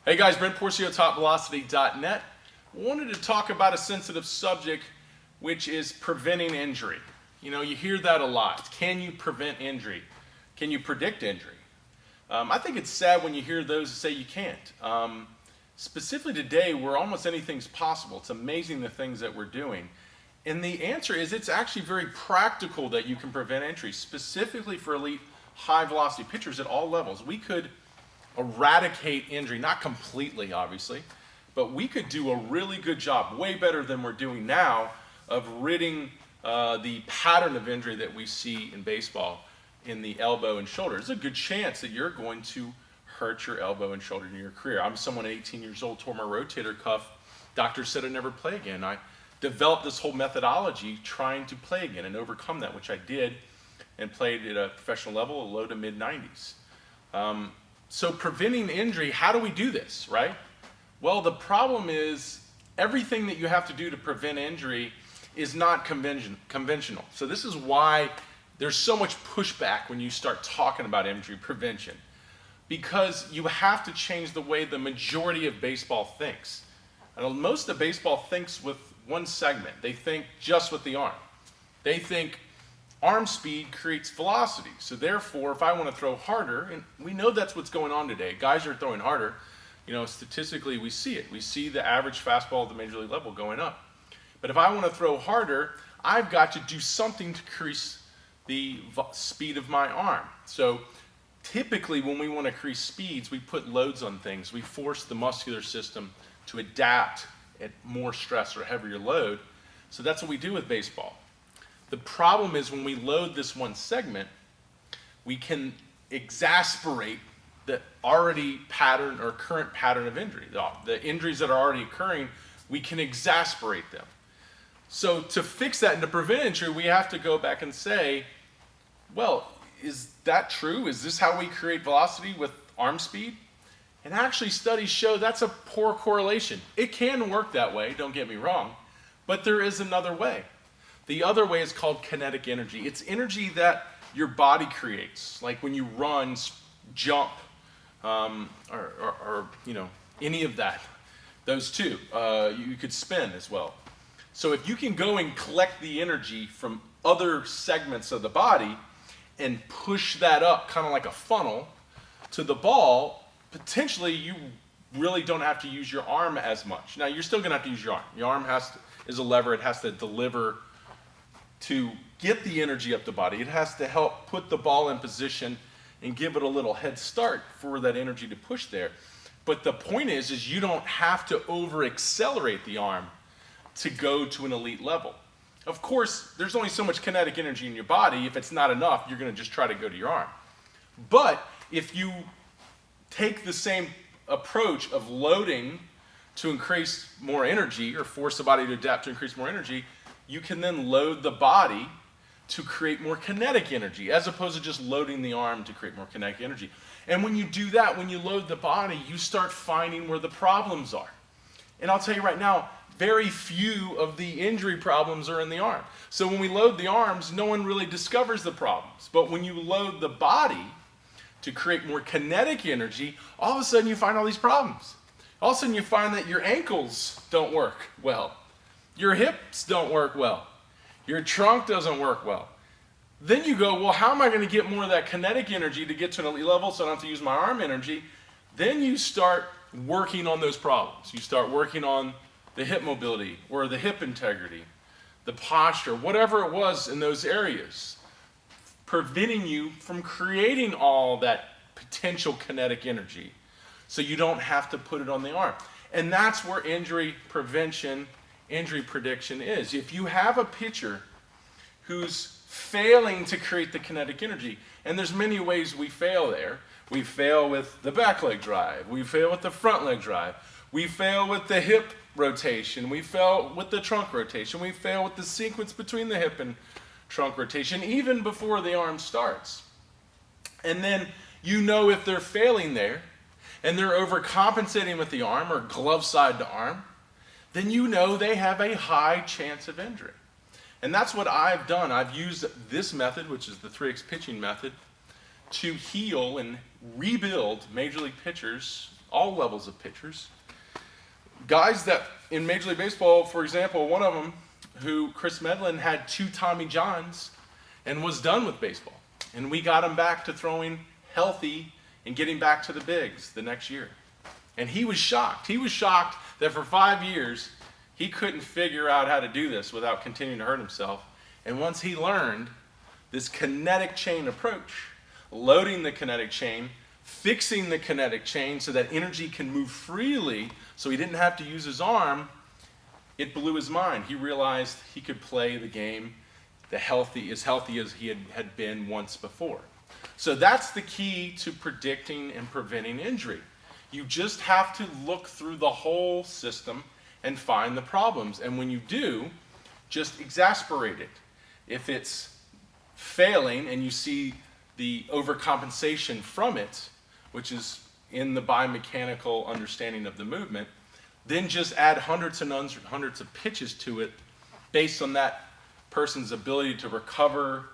Hey guys, Brent Pourciau, TopVelocity.net. Wanted to talk about a sensitive subject, which is preventing injury. You know, you hear that a lot. Can you prevent injury? Can you predict injury? I think it's sad when you hear those that say you can't. Specifically today, where almost anything's possible. It's amazing the things that we're doing. And the answer is it's actually very practical that you can prevent injury, specifically for elite high velocity pitchers at all levels. We could eradicate injury, not completely obviously, but we could do a really good job, way better than we're doing now, of ridding the pattern of injury that we see in baseball in the elbow and shoulder. There's a good chance that you're going to hurt your elbow and shoulder in your career. I'm someone at 18 years old, tore my rotator cuff. Doctor said I'd never play again. I developed this whole methodology trying to play again and overcome that, which I did, and played at a professional level, low to mid 90s. So preventing injury, how do we do this, right? Well, the problem is everything that you have to do to prevent injury is not conventional. So this is why there's so much pushback when you start talking about injury prevention, because you have to change the way the majority of baseball thinks. And most of baseball thinks with one segment. They think just with the arm. They think arm speed creates velocity. So therefore, if I want to throw harder, and we know that's what's going on today. Guys are throwing harder. You know, statistically we see it. We see the average fastball at the major league level going up. But if I want to throw harder, I've got to do something to increase the speed of my arm. So typically when we want to increase speeds, we put loads on things. We force the muscular system to adapt at more stress or heavier load. So that's what we do with baseball. The problem is when we load this one segment, we can exasperate the already pattern or current pattern of injury. The injuries that are already occurring, we can exasperate them. So to fix that and to prevent injury, we have to go back and say, well, is that true? Is this how we create velocity with arm speed? And actually studies show that's a poor correlation. It can work that way, don't get me wrong, but there is another way. The other way is called kinetic energy. It's energy that your body creates, like when you run, jump, or you know, any of that. Those two. You could spin as well. So if you can go and collect the energy from other segments of the body and push that up, kind of like a funnel, to the ball, potentially you really don't have to use your arm as much. Now you're still going to have to use your arm. Your arm is a lever. It has to deliver to get the energy up the body. It has to help put the ball in position and give it a little head start for that energy to push there. But the point is you don't have to over-accelerate the arm to go to an elite level. Of course, there's only so much kinetic energy in your body. If it's not enough, you're going to just try to go to your arm. But if you take the same approach of loading to increase more energy or force the body to adapt to increase more energy, you can then load the body to create more kinetic energy as opposed to just loading the arm to create more kinetic energy. And when you do that, when you load the body, you start finding where the problems are. And I'll tell you right now, very few of the injury problems are in the arm. So when we load the arms, no one really discovers the problems. But when you load the body to create more kinetic energy, all of a sudden you find all these problems. All of a sudden you find that your ankles don't work well. Your hips don't work well. Your trunk doesn't work well. Then you go, well, how am I going to get more of that kinetic energy to get to an elite level so I don't have to use my arm energy? Then you start working on those problems. You start working on the hip mobility or the hip integrity, the posture, whatever it was in those areas, preventing you from creating all that potential kinetic energy so you don't have to put it on the arm. And that's where injury prevention, injury prediction is. If you have a pitcher who's failing to create the kinetic energy, and there's many ways we fail there. We fail with the back leg drive. We fail with the front leg drive. We fail with the hip rotation. We fail with the trunk rotation. We fail with the sequence between the hip and trunk rotation, even before the arm starts. And then you know if they're failing there and they're overcompensating with the arm or glove side to arm, then you know they have a high chance of injury. And that's what I've done. I've used this method, which is the 3X pitching method, to heal and rebuild major league pitchers all levels of pitchers. Guys that in Major League Baseball, for example, one of them, who Chris Medlin had 2 Tommy Johns and was done with baseball. And we got him back to throwing healthy and getting back to the bigs the next year. And he was shocked. He was shocked that for 5 years, he couldn't figure out how to do this without continuing to hurt himself. And once he learned this kinetic chain approach, loading the kinetic chain, fixing the kinetic chain so that energy can move freely so he didn't have to use his arm, it blew his mind. He realized he could play the game as healthy as he had been once before. So that's the key to predicting and preventing injury. You just have to look through the whole system and find the problems. And when you do, just exasperate it. If it's failing and you see the overcompensation from it, which is in the biomechanical understanding of the movement, then just add hundreds and hundreds of pitches to it based on that person's ability to recover,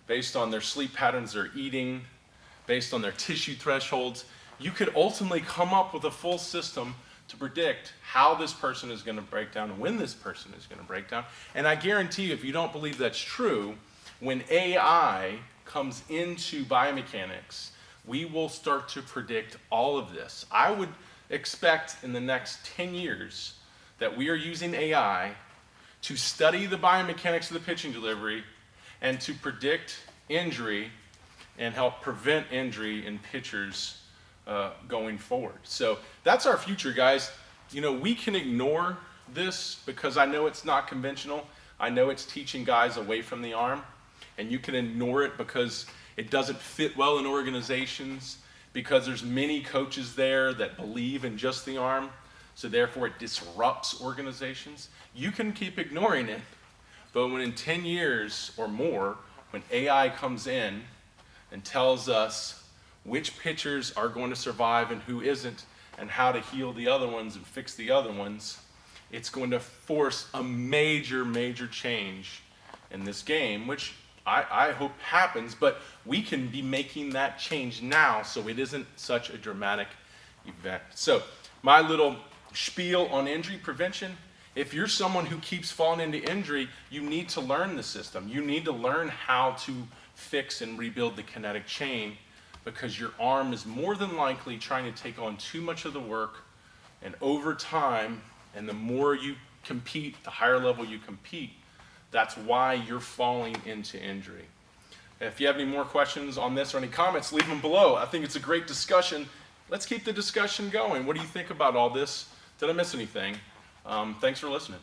based on their sleep patterns, their eating, based on their tissue thresholds. You could ultimately come up with a full system to predict how this person is going to break down and when this person is going to break down. And I guarantee you, if you don't believe that's true, when AI comes into biomechanics, we will start to predict all of this. I would expect in the next 10 years that we are using AI to study the biomechanics of the pitching delivery and to predict injury and help prevent injury in pitchers going forward. So that's our future, guys. You know, we can ignore this because I know it's not conventional. I know it's teaching guys away from the arm, and you can ignore it because it doesn't fit well in organizations, because there's many coaches there that believe in just the arm, so therefore it disrupts organizations. You can keep ignoring it, but when in 10 years or more, when AI comes in and tells us which pitchers are going to survive and who isn't, and how to heal the other ones and fix the other ones, it's going to force a major, major change in this game, which I hope happens, but we can be making that change now so it isn't such a dramatic event. So my little spiel on injury prevention: if you're someone who keeps falling into injury, you need to learn the system. You need to learn how to fix and rebuild the kinetic chain, because your arm is more than likely trying to take on too much of the work, and over time, and the more you compete, the higher level you compete, that's why you're falling into injury. If you have any more questions on this or any comments, leave them below. I think it's a great discussion. Let's keep the discussion going. What do you think about all this? Did I miss anything? Thanks for listening.